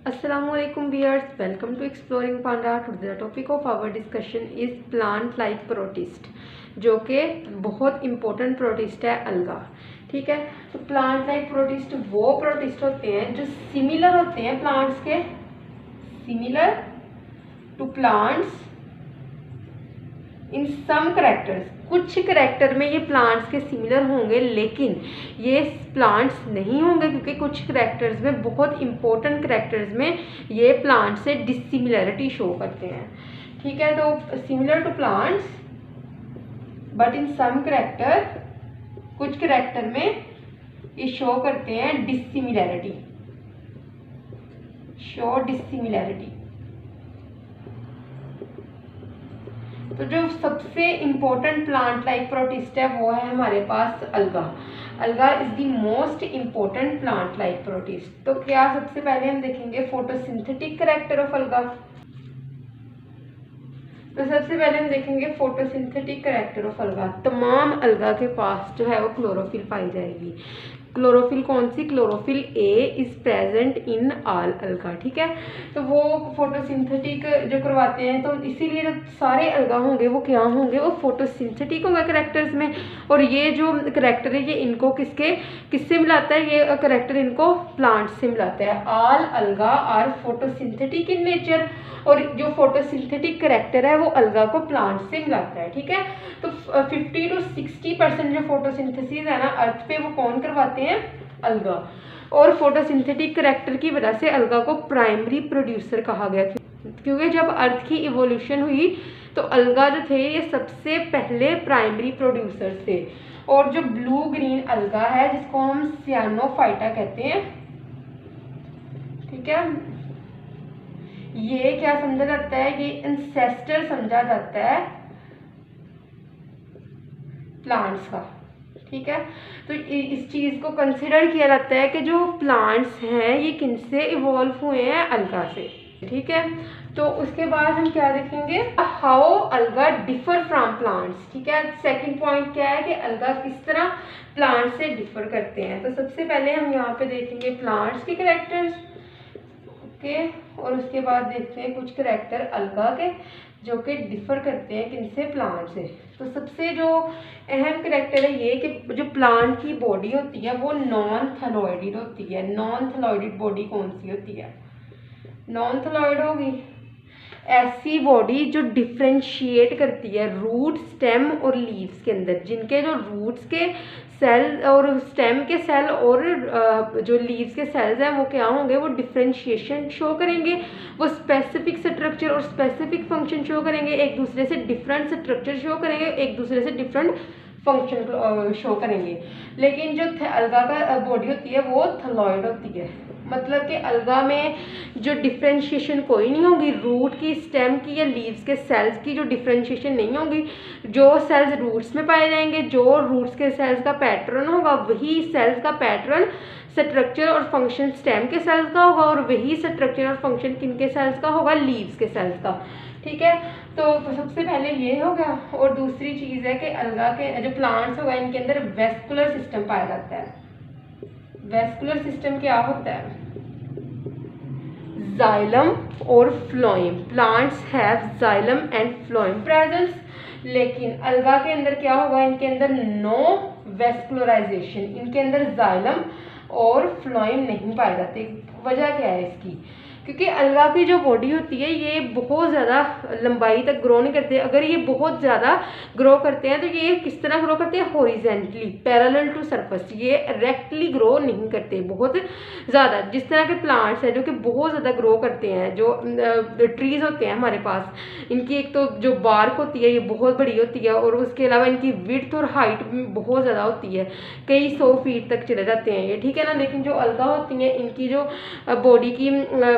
Assalamualaikum viewers, welcome to Exploring Panda. Today the topic of our discussion is plant like protist, जो कि बहुत important protist है अलगा। ठीक है, तो प्लांट लाइक प्रोटिस्ट वो प्रोटिस्ट होते हैं जो सिमिलर होते हैं प्लांट्स के, similar to plants in some characters. कुछ करेक्टर में ये प्लांट्स के सिमिलर होंगे, लेकिन ये प्लांट्स नहीं होंगे क्योंकि कुछ करेक्टर्स में, बहुत इंपॉर्टेंट करेक्टर्स में ये प्लांट्स से डिसिमिलरिटी शो करते हैं। ठीक है, तो similar to plants but in some character, कुछ करेक्टर में ये शो करते हैं डिसिमिलरिटी, शो डिसिमिलरिटी। तो जो सबसे इम्पोर्टेंट प्लांट लाइक प्रोटिस्ट है वो है हमारे पास अलगा। अलगा is the most important plant like protist. तो क्या सबसे पहले हम देखेंगे फोटोसिंथेटिक करेक्टर ऑफ अलगा। तो सबसे पहले हम देखेंगे फोटोसिंथेटिक करेक्टर ऑफ अलगा। तमाम अलगा के पास जो है वो क्लोरोफिल पाई जाएगी। क्लोरोफिल कौन सी? Chlorophyll a is present in all algae. ठीक है, तो वो फोटोसिंथेटिक जो करवाते हैं, तो इसीलिए जो सारे अलगा होंगे वो क्या होंगे? वो फोटोसिंथेटिक होंगे करेक्टर्स में। और ये जो करेक्टर है ये इनको किससे मिलाता है? ये करेक्टर इनको प्लांट से मिलाता है। ऑल अलगा आर फोटोसिंथेटिक इन नेचर। और जो फोटोसिंथेटिक करेक्टर है वो अलगा को प्लांट से मिलाता है। ठीक है, तो 50 to 60% जो फोटोसिंथेसिस है ना अर्थ पे, वो कौन करवाते हैं? अलगा। और फोटोसिंथेटिक करेक्टर की वजह से अलगा को प्राइमरी प्रोड्यूसर कहा गया, क्योंकि जब अर्थ की इवोल्यूशन हुई तो अलगा जो थे ये सबसे पहले प्राइमरी प्रोड्यूसर थे। और जो ब्लू ग्रीन अलगा है जिसको हम सियानोफाइटा कहते हैं, ठीक है, ये क्या समझा जाता है? ये इंसेस्टर समझा जाता है प्लांट्स का। ठीक है, तो इस चीज़ को कंसिडर किया जाता है कि जो प्लांट्स हैं ये किनसे इवॉल्व हुए हैं? अलगा से। ठीक है, तो उसके बाद हम क्या देखेंगे? हाउ अलगा डिफर फ्रॉम प्लांट्स। ठीक है, सेकंड पॉइंट क्या है कि अलगा किस तरह प्लांट से डिफर करते हैं। तो सबसे पहले हम यहाँ पे देखेंगे प्लांट्स के कैरेक्टर्स, ओके, और उसके बाद देखते हैं कुछ करेक्टर अलगा के जो कि डिफर करते हैं किनसे? प्लांट से। तो सबसे जो अहम करेक्टर है ये कि जो प्लांट की बॉडी होती है वो नॉन थैलॉइडेड होती है। नॉन थैलॉइडेड बॉडी कौन सी होती है? नॉन थैलॉइड होगी ऐसी बॉडी जो डिफ्रेंशिएट करती है रूट, स्टेम और लीव्स के अंदर, जिनके जो रूट्स के सेल और स्टेम के सेल और जो लीव्स के सेल्स हैं वो क्या होंगे? वो डिफ्रेंशिएशन शो करेंगे, वो स्पेसिफिक स्ट्रक्चर और स्पेसिफिक फंक्शन शो करेंगे, एक दूसरे से डिफरेंट स्ट्रक्चर शो करेंगे, एक दूसरे से डिफरेंट फंक्शन शो करेंगे। लेकिन जो अलगा का बॉडी होती है वो थैलॉइड होती है, मतलब कि अलगा में जो डिफ्रेंशिएशन कोई नहीं होगी, रूट की, स्टेम की या लीव्स के सेल्स की जो डिफ्रेंशिएशन नहीं होगी। जो सेल्स रूट्स में पाए जाएंगे, जो रूट्स के सेल्स का पैटर्न होगा वही सेल्स का पैटर्न, स्ट्रक्चर और फंक्शन स्टेम के सेल्स का होगा, और वही स्ट्रक्चर और फंक्शन किनके सेल्स का होगा? लीव्स के सेल्स का। ठीक है, तो सबसे पहले ये हो गया। और दूसरी चीज़ है कि अलगा के जो प्लांट्स होगा इनके अंदर वेस्कुलर सिस्टम पाया जाता है। वेस्कुलर सिस्टम क्या होता है? जाइलम और phloem. Plants have xylem and phloem presence, लेकिन अलगा के अंदर क्या होगा? इनके अंदर नो वेस्कुलराइजेशन, इनके अंदर जाइलम और फ्लोएम नहीं पाए जाते। वजह क्या है इसकी? क्योंकि अलगा की जो बॉडी होती है ये बहुत ज़्यादा लंबाई तक ग्रो नहीं करते। अगर ये बहुत ज़्यादा ग्रो करते हैं तो ये किस तरह ग्रो करते हैं? Horizontally, parallel to surface. ये डायरेक्टली ग्रो नहीं करते बहुत ज़्यादा। जिस तरह के प्लांट्स हैं जो कि बहुत ज़्यादा ग्रो करते हैं, जो ट्रीज़ होते हैं हमारे पास, इनकी एक तो जो बार्क होती है ये बहुत बड़ी होती है, और उसके अलावा इनकी विड्थ और हाइट भी बहुत ज़्यादा होती है, कई 100 फीट तक चले जाते हैं ये। ठीक है ना, लेकिन जो अलगा होती हैं इनकी जो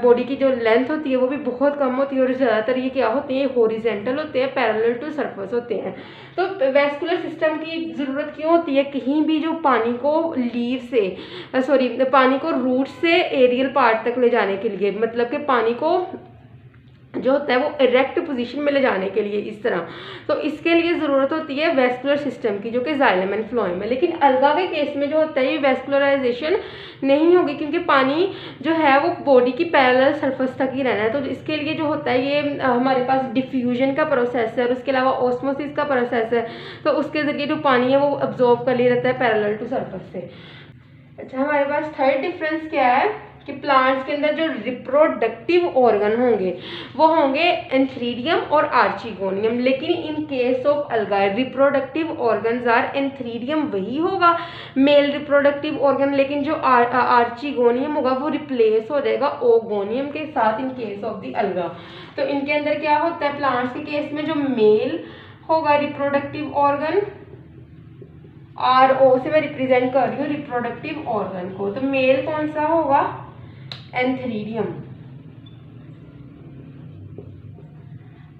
बॉडी की जो लेंथ होती है वो भी बहुत कम होती है, और ज़्यादातर ये क्या होते हैं? हॉरिजेंटल होते हैं, पैरेलल टू सरफेस होते हैं। तो वेस्कुलर सिस्टम की ज़रूरत क्यों होती है? कहीं भी जो पानी को लीव से पानी को रूट से एरियल पार्ट तक ले जाने के लिए, मतलब कि पानी को जो होता है वो इरेक्ट पोजीशन में ले जाने के लिए इस तरह, तो इसके लिए ज़रूरत होती है वेस्कुलर सिस्टम की, जो कि जाइलम एंड फ्लोएम है। लेकिन अलगा के केस में जो होता है ये वेस्कुलराइजेशन नहीं होगी, क्योंकि पानी जो है वो बॉडी की पैरेलल सरफेस तक ही रहना है। तो इसके लिए जो होता है ये हमारे पास डिफ्यूजन का प्रोसेस है और उसके अलावा ऑस्मोसिस का प्रोसेस है, तो उसके ज़रिए जो पानी है वो अब्जॉर्ब कर लिया रहता है पैरेलल टू सरफेस से। अच्छा, हमारे पास थर्ड डिफरेंस क्या है कि प्लांट्स के अंदर जो रिप्रोडक्टिव ऑर्गन होंगे वो होंगे एंथ्रीडियम और आर्चिगोनियम, लेकिन इन केस ऑफ अलगा रिप्रोडक्टिव ऑर्गन्स आर एंथ्रीडियम वही होगा मेल रिप्रोडक्टिव ऑर्गन, लेकिन जो आर्चिगोनियम होगा वो रिप्लेस हो जाएगा ओगोनियम के साथ इन केस ऑफ द अलगा। तो इनके अंदर क्या होता है, प्लांट्स के केस में जो मेल होगा रिप्रोडक्टिव ऑर्गन, RO से मैं रिप्रेजेंट कर रही हूँ रिप्रोडक्टिव ऑर्गन को, तो मेल कौन सा होगा, एंथ्रीडियम,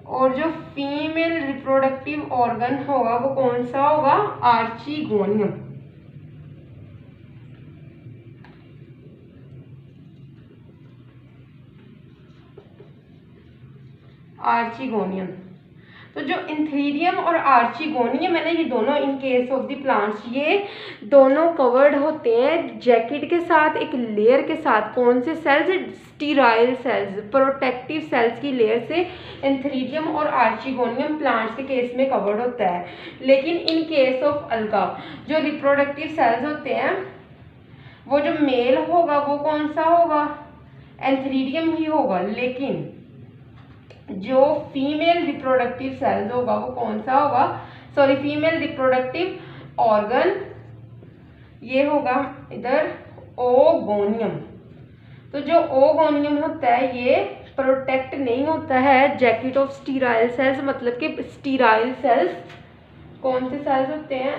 और जो फीमेल रिप्रोडक्टिव ऑर्गन होगा वो कौन सा होगा, आर्चिगोनियम। आर्चिगोनियम, तो जो एंथ्रीडियम और आर्चिगोनियम है ना, ये दोनों in case of the plants ये दोनों कवर्ड होते हैं जैकेट के साथ, एक लेयर के साथ। कौन से cells, sterile cells, protective cells की लेयर से एंथ्रीडियम और आर्चिगोनियम प्लांट्स के केस में कवर्ड होता है। लेकिन इन केस ऑफ अलगा जो रिप्रोडक्टिव सेल्स होते हैं वो जो मेल होगा वो कौन सा होगा, एंथ्रीडियम ही होगा, लेकिन जो फीमेल रिप्रोडक्टिव सेल्स होगा वो कौन सा होगा, सॉरी फीमेल रिप्रोडक्टिव ऑर्गन ये होगा इधर ओगोनियम। तो जो ओगोनियम होता है ये प्रोटेक्ट नहीं होता है जैकेट ऑफ स्टीराइल सेल्स, मतलब कि स्टीराइल सेल्स कौन से सेल्स होते हैं,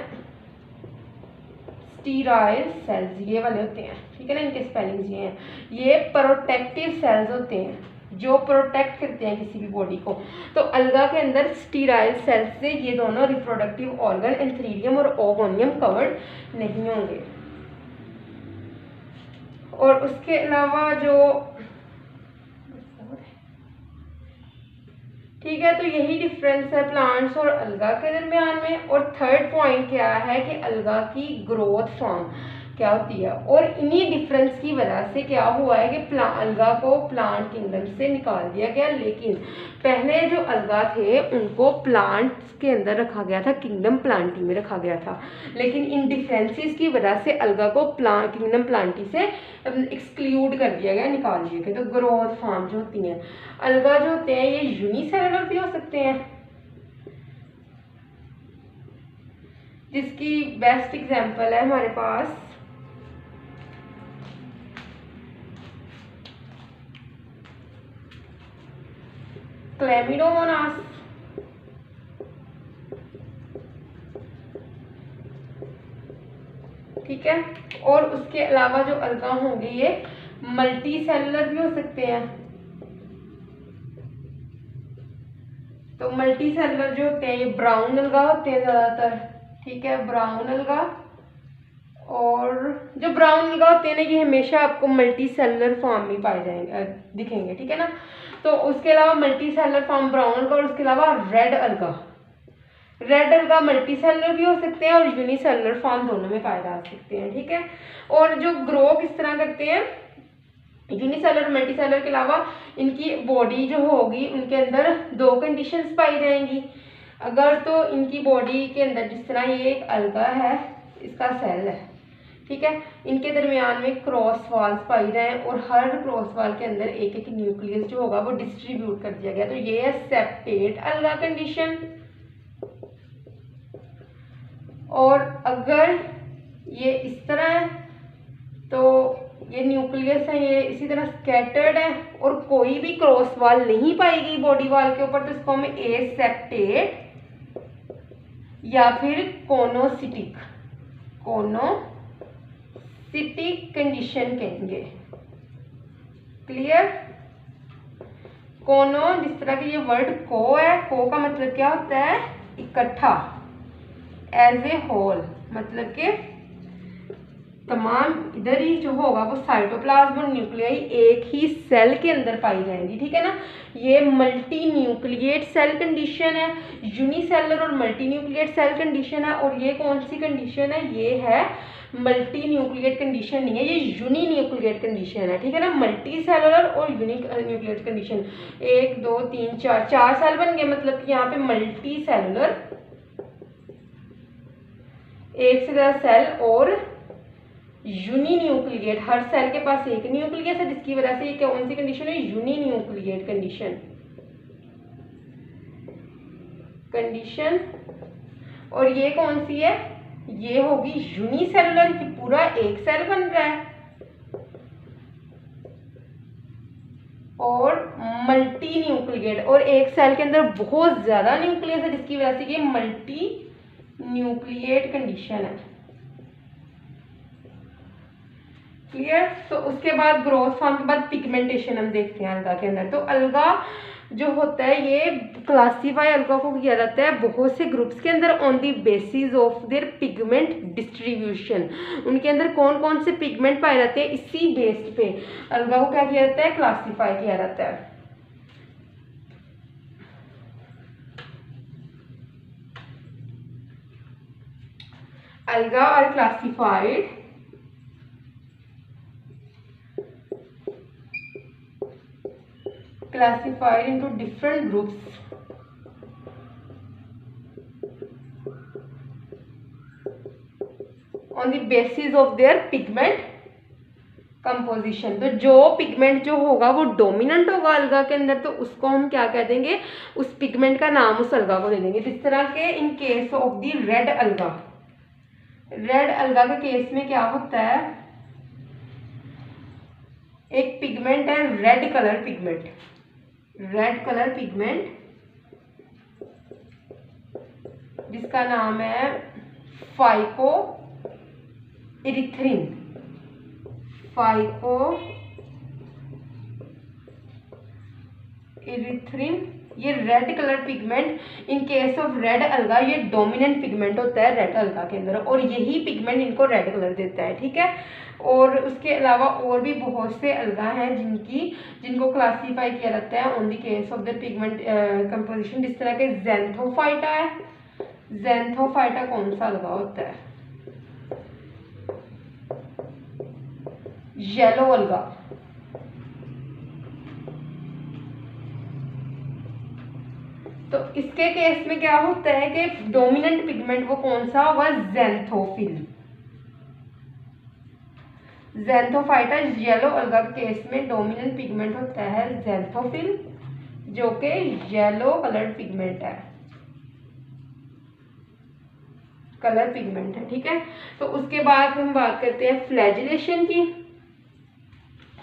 स्टीराइल सेल्स ये वाले होते हैं, ठीक है ना, इनके स्पेलिंग्स ये हैं। ये प्रोटेक्टिव सेल्स होते हैं जो प्रोटेक्ट करते हैं किसी भी बॉडी को। तो अलगा के अंदर स्टीराइल सेल्स से ये दोनों रिप्रोडक्टिव ऑर्गन एंथ्रीडियम और ओगोनियम कवर्ड नहीं होंगे। और उसके अलावा जो ठीक है, तो यही डिफरेंस है प्लांट्स और अलगा के दरमियान में। और थर्ड पॉइंट क्या है कि अलगा की ग्रोथ फॉर्म क्या होती है, और इन्हीं डिफरेंस की वजह से क्या हुआ है कि अलगा को प्लांट किंगडम से निकाल दिया गया। लेकिन पहले जो अलगा थे उनको प्लांट्स के अंदर रखा गया था, किंगडम प्लांटी में रखा गया था। लेकिन इन डिफरेंसेस की वजह से अलगा को किंगडम प्लांटी से एक्सक्लूड कर दिया गया, निकाल दिया गया। तो ग्रोथ फॉर्म जो होती हैं अलगा जो होते हैं ये यूनिसेलुलर भी हो सकते हैं, जिसकी बेस्ट एग्जांपल है हमारे पास क्लेमिडोमोनास, ठीक है। और उसके अलावा जो अलगा होंगे ये मल्टी सेलुलर भी हो सकते हैं। तो मल्टी सेलुलर जो होते हैं ये ब्राउन अलगा होते हैं ज़्यादातर, ठीक है, ब्राउन अलगा। और जो ब्राउन अलगा होते हैं ना ये हमेशा आपको मल्टी सेलुलर फॉर्म में पाए जाएंगे, दिखेंगे, ठीक है ना। तो उसके अलावा मल्टी सेलुलर फॉर्म ब्राउन अलगा, और उसके अलावा रेड अलगा। रेड अलगा मल्टी सेलुलर भी हो सकते हैं और यूनिसेलुलर फॉर्म दोनों में पाए जा सकते हैं, ठीक है। और जो ग्रो किस तरह करते हैं यूनिसेलुलर मल्टी सेलुलर के अलावा इनकी बॉडी जो होगी उनके अंदर दो कंडीशंस पाई जाएंगी। अगर तो इनकी बॉडी के अंदर जिस तरह ये एक अलगा है, इसका सेल है, ठीक है, इनके दरमियान में क्रॉस वॉल्स पाई जाए और हर क्रॉस वॉल के अंदर एक एक न्यूक्लियस जो होगा वो डिस्ट्रीब्यूट कर दिया गया। तो ये है सेप्टेट अलगा कंडीशन। और अगर ये इस तरह है तो ये न्यूक्लियस है, ये इसी तरह स्कैटर्ड है और कोई भी क्रॉस वॉल नहीं पाएगी बॉडी वॉल के ऊपर, तो इसको हम एसेप्टेट या फिर कोनोसिटिक कंडीशन कहेंगे। क्लियर। कोनो, जिस तरह की ये वर्ड को है, को का मतलब क्या होता है, इकट्ठा, एज ए होल, मतलब कि तमाम इधर ही जो होगा वो साइटोप्लाज्म और न्यूक्लियाई एक ही सेल के अंदर पाई जाएंगी, ठीक है ना। ये मल्टी न्यूक्लिएट सेल कंडीशन है, यूनिसेलुलर और मल्टी न्यूक्लिएट सेल कंडीशन है। और ये कौन सी कंडीशन है, ये है मल्टी न्यूक्लिएट कंडीशन नहीं है, ये यूनी न्यूक्लिएट कंडीशन है, ठीक है ना। मल्टी सेलुलर और यूनिक न्यूक्लिएट कंडीशन, 1 2 3 4 4 सेल बन गए, मतलब कि यहाँ पे मल्टी सेलुलर एक से ज़्यादा सेल और यूनी न्यूक्लिएट, हर सेल के पास एक न्यूक्लियस है, जिसकी वजह से ये कौन सी कंडीशन है, यूनी न्यूक्लिएट कंडीशन। और ये कौन सी है, ये होगी यूनिसेलुलर, कि पूरा एक सेल बन रहा है। और मल्टी न्यूक्लिएट, और एक सेल के अंदर बहुत ज्यादा न्यूक्लियस है, जिसकी वजह से ये मल्टी न्यूक्लिएट कंडीशन है। क्लियर। तो उसके बाद ग्रोथ फॉर्म के बाद पिगमेंटेशन हम देखते हैं अलगा के अंदर। तो अलगा जो होता है ये क्लासीफाई अलगा को किया जाता है बहुत से ग्रुप्स के अंदर on the basis of their pigment distribution. उनके अंदर कौन कौन से पिगमेंट पाए जाते हैं, इसी बेस पे अलगा को क्या किया जाता है, क्लासीफाई किया जाता है। अलगा are classified into different groups on the basis of their pigment composition. तो जो पिगमेंट जो होगा वो डोमिनेंट होगा अलगा के अंदर, तो उसको हम क्या कह देंगे, उस पिगमेंट का नाम उस अलगा को दे देंगे। जिस तरह के in case of the red अलगा, रेड अलगा के केस में क्या होता है, एक पिगमेंट है red colour pigment, red colour pigment जिसका नाम है फाइको इरिथ्रिन, फाइको इरिथ्रिन। ये red colour pigment in case of red अलगा ये डोमिनेंट पिगमेंट होता है रेड अलगा के अंदर, और यही पिगमेंट इनको रेड कलर देता है, ठीक है। और उसके अलावा और भी बहुत से अलगा हैं जिनको क्लासीफाई किया जाता है on the case of the pigment composition. जिस तरह के ज़ैंथोफाइटा है, ज़ैंथोफाइटा कौन सा अलगा होता है, येलो अलगा। तो इसके केस में क्या होता है कि डोमिनेंट पिगमेंट वो कौन सा होगा, ज़ैंथोफिल। ज़ैंथोफाइटा येलो अलगा के केस में डोमिनेंट पिगमेंट होता है ज़ैंथोफिल, जो कि येलो कलर्ड पिगमेंट है, कलर पिगमेंट है, ठीक है। तो उसके बाद हम बात करते हैं फ्लैजिलेशन की,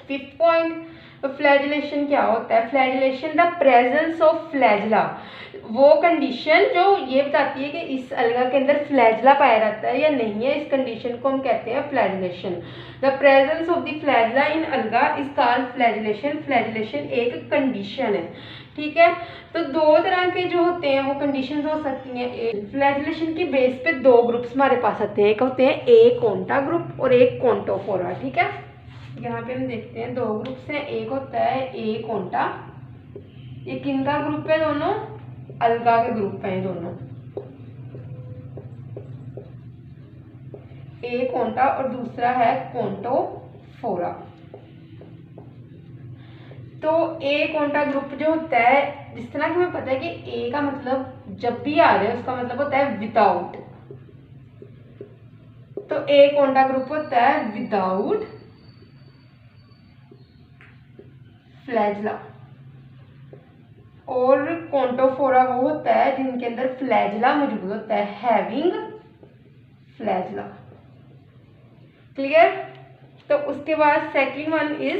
5th पॉइंट। तो फ्लैजिलेशन क्या होता है, flagellation the presence of flagella, वो कंडीशन जो ये बताती है कि इस अलगा के अंदर फ्लैजला पाया जाता है या नहीं है, इस कंडीशन को हम कहते हैं flagellation. The presence of the flagella in algae is called flagellation. Flagellation एक कंडीशन है, ठीक है। तो दो तरह के जो होते हैं वो कंडीशंस हो सकती हैं। फ्लैजिलेशन की बेस पे दो ग्रुप्स हमारे पास आते हैं, एक होते हैं ए कोंटा ग्रुप और एक कोंटोफोरा, ठीक है। यहाँ पे हम देखते हैं दो ग्रुप्स हैं, एक होता है ए कोंटा, ये किनका ग्रुप है, दोनों अलगा के ग्रुप हैं दोनों, ए कोंटा, और दूसरा है कोंटोफोरा। तो ए कोंटा ग्रुप जो होता है, जिस तरह कि हमें पता है कि ए का मतलब जब भी आ जाए उसका मतलब होता है विदाउट, तो ए कोंटा ग्रुप होता है विदाउट फ्लैजला, और कोंटोफोरा वो होता है जिनके अंदर फ्लैजला मौजूद होता है, हैविंग फ्लैजला। क्लियर। तो उसके बाद second one is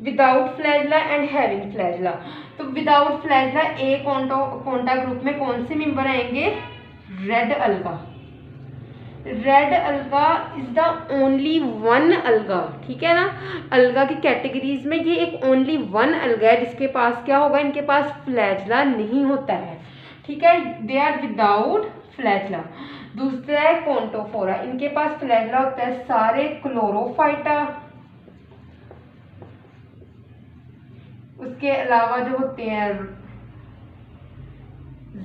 without flagella and having flagella. तो विदाउट फ्लैजला ए कोंटा ग्रुप में कौन से मेंबर आएंगे, रेड अलगा। रेड अलगा इज द ओनली वन अलगा, ठीक है ना। अलगा की कैटेगरीज में ये एक ओनली वन अलगा है जिसके पास क्या होगा, इनके पास फ्लैजला नहीं होता है, ठीक है। They are without flagella. दूसरा है कॉन्टोफोरा, इनके पास फ्लैगेला होता है सारे। क्लोरोफाइटा, उसके अलावा जो होते हैं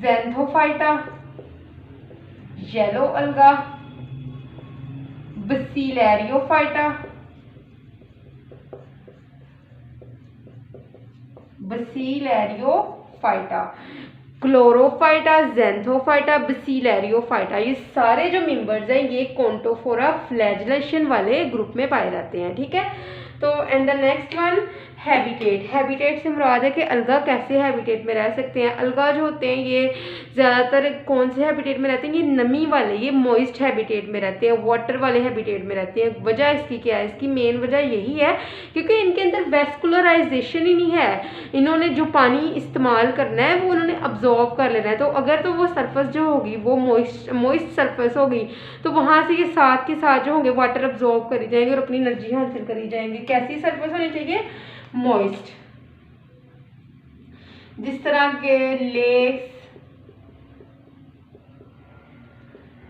ज़ैंथोफाइटा, येलो अलगा, बसीलेरियोफाइटा, क्लोरोफाइटा, ज़ैंथोफाइटा, बसीलेरियोफाइटा, ये सारे जो मेंबर्स हैं ये कॉन्टोफोरा फ्लैगेलेशन वाले ग्रुप में पाए जाते हैं। ठीक है, तो and the next one habitat. Habitat से मुराद है कि अलगा कैसे हैबिटेट में रह सकते हैं। अलगा जो होते हैं ये ज़्यादातर कौन से हैबिटेट में रहते हैं, ये नमी वाले, ये मॉइस्ट हैबिटेट में रहते हैं, वाटर वाले हैबिटेट में रहते हैं। वजह इसकी क्या है, इसकी मेन वजह यही है क्योंकि इनके अंदर वेस्कुलराइजेशन ही नहीं है। इन्होंने जो पानी इस्तेमाल करना है वो उन्होंने अब्जॉर्व कर लेना है। तो अगर तो वो सरफेस जो होगी वो मॉइस्ट सरफेस होगी तो वहाँ से ये साथ के साथ जो होंगे वाटर अब्जॉर्व करी जाएंगे और अपनी एनर्जी हासिल करी जाएंगे। कैसी सरफेस होनी चाहिए, मॉइस्ट। जिस तरह के लेक्स,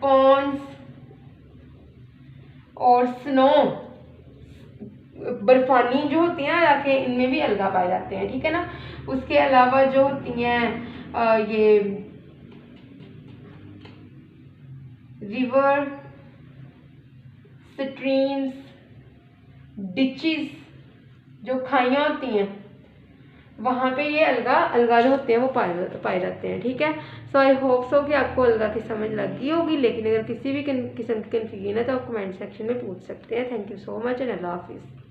पॉन्ड्स और स्नो, बर्फानी जो होती हैं इलाके, इनमें भी अलगा पाए जाते हैं। ठीक है ना, उसके अलावा जो होती हैं ये रिवर, स्ट्रीम्स, डिचेस, जो खाइयाँ होती हैं वहाँ पे ये अलगा जो होते हैं वो पाए जाते हैं। ठीक है, सो आई होप सो कि आपको अलगा की समझ लग गई होगी। लेकिन अगर किसी भी किस्म की कन्फ्यूजन है तो आप कमेंट सेक्शन में पूछ सकते हैं। Thank you so much and अल्लाह हाफिज़।